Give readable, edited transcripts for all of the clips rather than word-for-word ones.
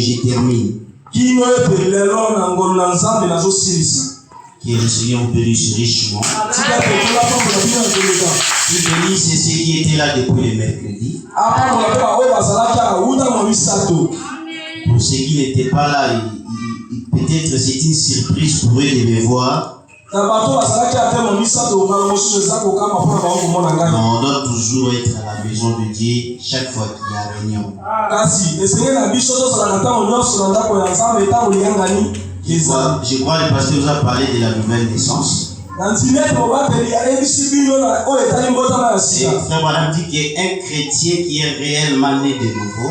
je termine. Que le Seigneur vous bénisse richement. Qui bénisse ceux qui étaient là depuis le mercredi. Pour ceux qui n'étaient pas là, peut-être c'est une surprise pour eux de me voir. On doit toujours être à la maison de Dieu chaque fois qu'il y a réunion. Je crois que le pasteur vous a parlé de la nouvelle naissance. Et frère Madame dit qu'un chrétien qui est réellement né de nouveau,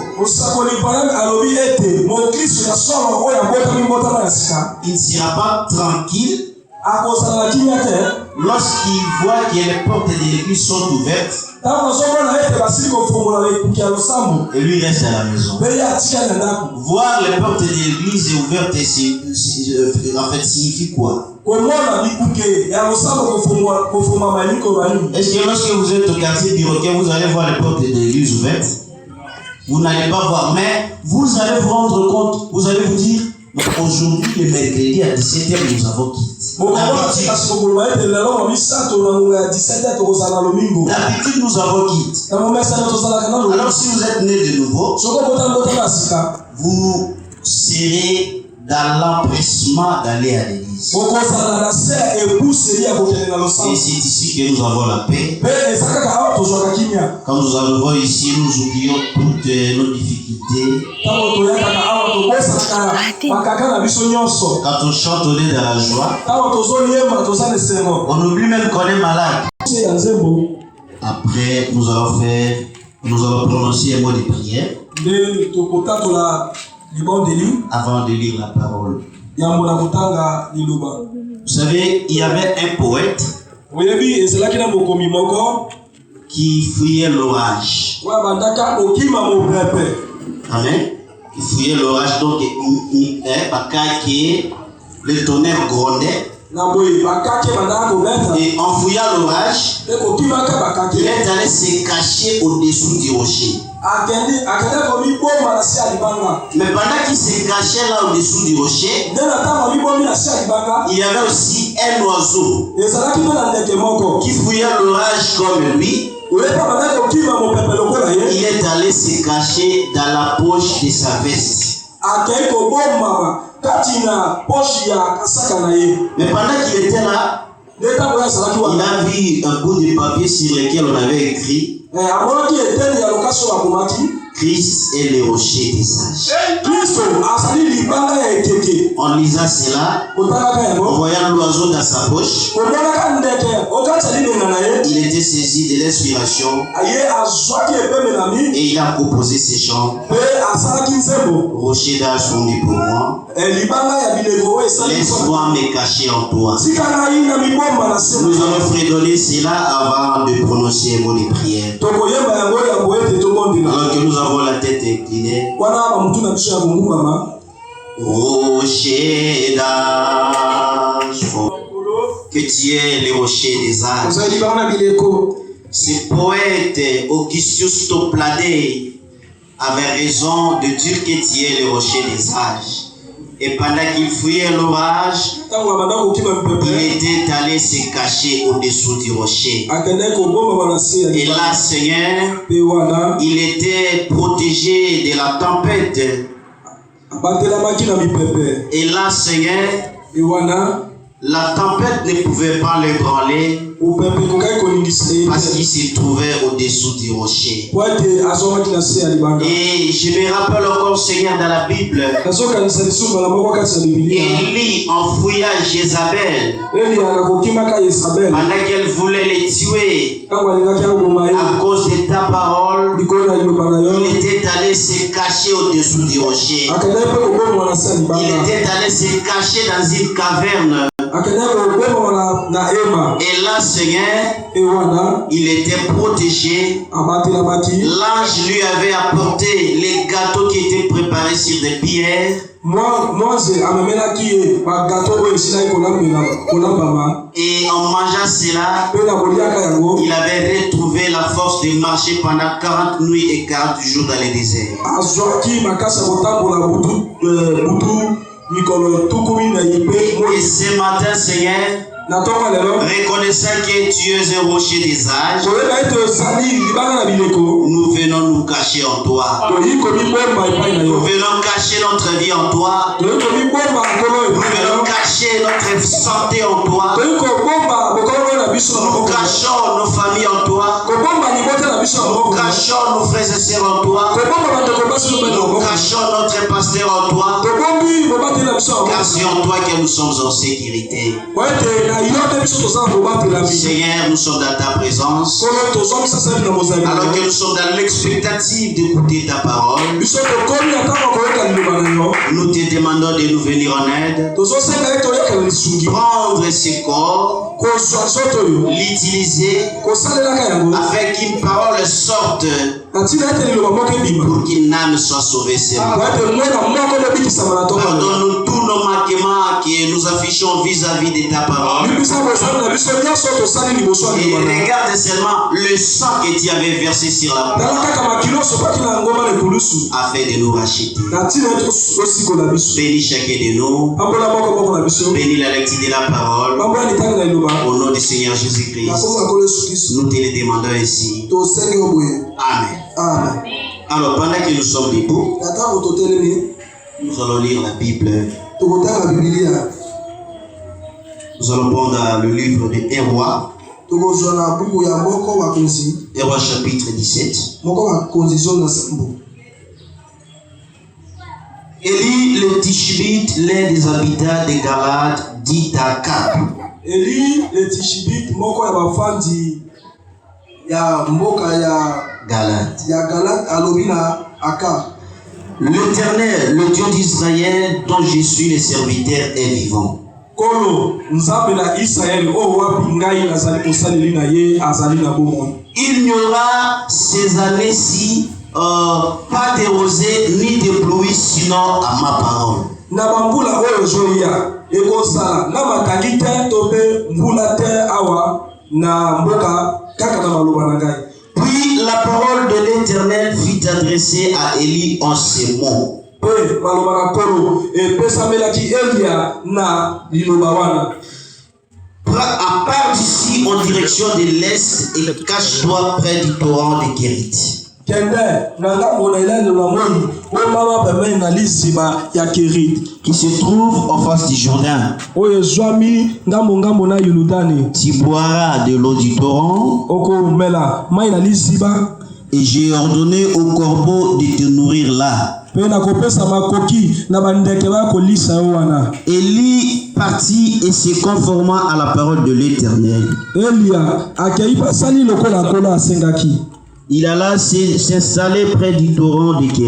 il ne sera pas tranquille lorsqu'il voit que les portes de l'église sont ouvertes et lui reste à la maison. Voir les portes de l'église ouvertes, en fait, signifie quoi? Est-ce que lorsque vous êtes au quartier Biroquet, vous allez voir les portes de l'église ouvertes? Vous n'allez pas voir, mais vous allez vous rendre compte, vous allez vous dire, aujourd'hui, le mercredi à 17h, nous avons quitté. D'habitude, nous avons quitté. Alors, si vous êtes né de nouveau, vous serez dans l'empressement d'aller à l'église. Et c'est ici que nous avons la paix. Quand nous arrivons ici, nous oublions toutes nos difficultés. Quand on chante, on est dans la joie. On oublie même qu'on est malade. Après, nous allons prononcer un mot de prière avant de lire la parole. Vous savez, il y avait un poète qui fuyait l'orage. Amen. Il fuyait l'orage, donc le tonnerre grondait. Et en fouillant l'orage, il est allé se cacher au-dessous du rocher. Mais pendant qu'il se cachait là au-dessous du rocher, il y avait aussi un oiseau qui fouillait l'orage comme lui. Il est allé se cacher dans la poche de sa veste. Mais pendant qu'il était là, il a vu un bout de papier sur lequel on avait écrit Christ est le rocher des sages. En lisant cela, en voyant l'oiseau dans sa poche, il était saisi de l'inspiration et il a composé ces chants. Rocher d'âge fondé pour moi, laisse-moi me cacher en toi. Nous allons fredonner cela avant de prononcer un mot de prière. Alors que nous avons la tête inclinée. Rocher d'âge, que tu es le rocher des âges. Ce poète Augustus Topladé avait raison de dire que tu es le rocher des âges. Et pendant qu'il fouillait l'orage, il était allé se cacher au-dessous du rocher. Et là, Seigneur, il était protégé de la tempête. Et là, Seigneur, la tempête ne pouvait pas l'ébranler parce qu'il se trouvait au-dessous du rocher. Et je me rappelle encore, Seigneur, dans la Bible, Élie, en fouillant Jézabel, pendant qu'elle voulait les tuer à cause de ta parole, il était allé se cacher au-dessous du rocher. Il était allé se cacher dans une caverne. Et là, Seigneur, il était protégé. L'ange lui avait apporté les gâteaux qui étaient préparés préparé sur des pierres. Et en mangeant cela, il avait retrouvé la force de marcher pendant 40 nuits et 40 jours dans le désert. Et ce matin, Seigneur, reconnaissant que tu es un rocher des âges, nous venons nous cacher en toi. Nous venons cacher notre vie en toi. Nous venons cacher notre santé en toi. Nous cachons nos familles en toi. Nous cachons nos frères et sœurs en toi. Nous cachons notre pasteur en toi. Car c'est en toi que nous sommes en sécurité. Seigneur, nous sommes dans ta présence. Alors que nous sommes dans l'expectative d'écouter ta parole, nous te demandons de nous venir en aide. Prendre ce corps, l'utiliser afin qu'une parole sorte pour qu'une âme soit sauvée. Pardonne-nous tous nos manquements que nous affichons vis-à-vis de ta parole. Et regarde seulement le sang que tu avais versé sur la croix afin de nous racheter. Bénis chacun de nous. Bénis la lecture de la parole. Au nom du Seigneur Jésus-Christ, nous te le demandons ainsi. Amen. Amen. Alors, pendant que nous sommes debout, nous allons lire la Bible. Nous allons prendre le livre de Hérois. Hérois chapitre 17. Élie le Tishbite, l'un des habitants de Galade, dit à Cap. Élie le Tishbite, moko ya bafandi ya mboka ya Galade. Ya Galade alobina aka. L'Éternel, le Dieu d'Israël, dont je suis le serviteur, est vivant. Il n'y aura ces années-ci pas de rosée ni de pluie, sinon à ma parole. Puis la parole de l'Éternel fut adressée à Élie en ces mots. Part d'ici en direction de l'est et cache-toi près du torrent de Kérit. Qui se trouve en face du Jourdain. Tu boiras de l'eau du torrent. Et j'ai ordonné au corbeau de te nourrir là. Élie partit et se conformant à la parole de l'Éternel. Il alla s'installer près du torrent de Kérit.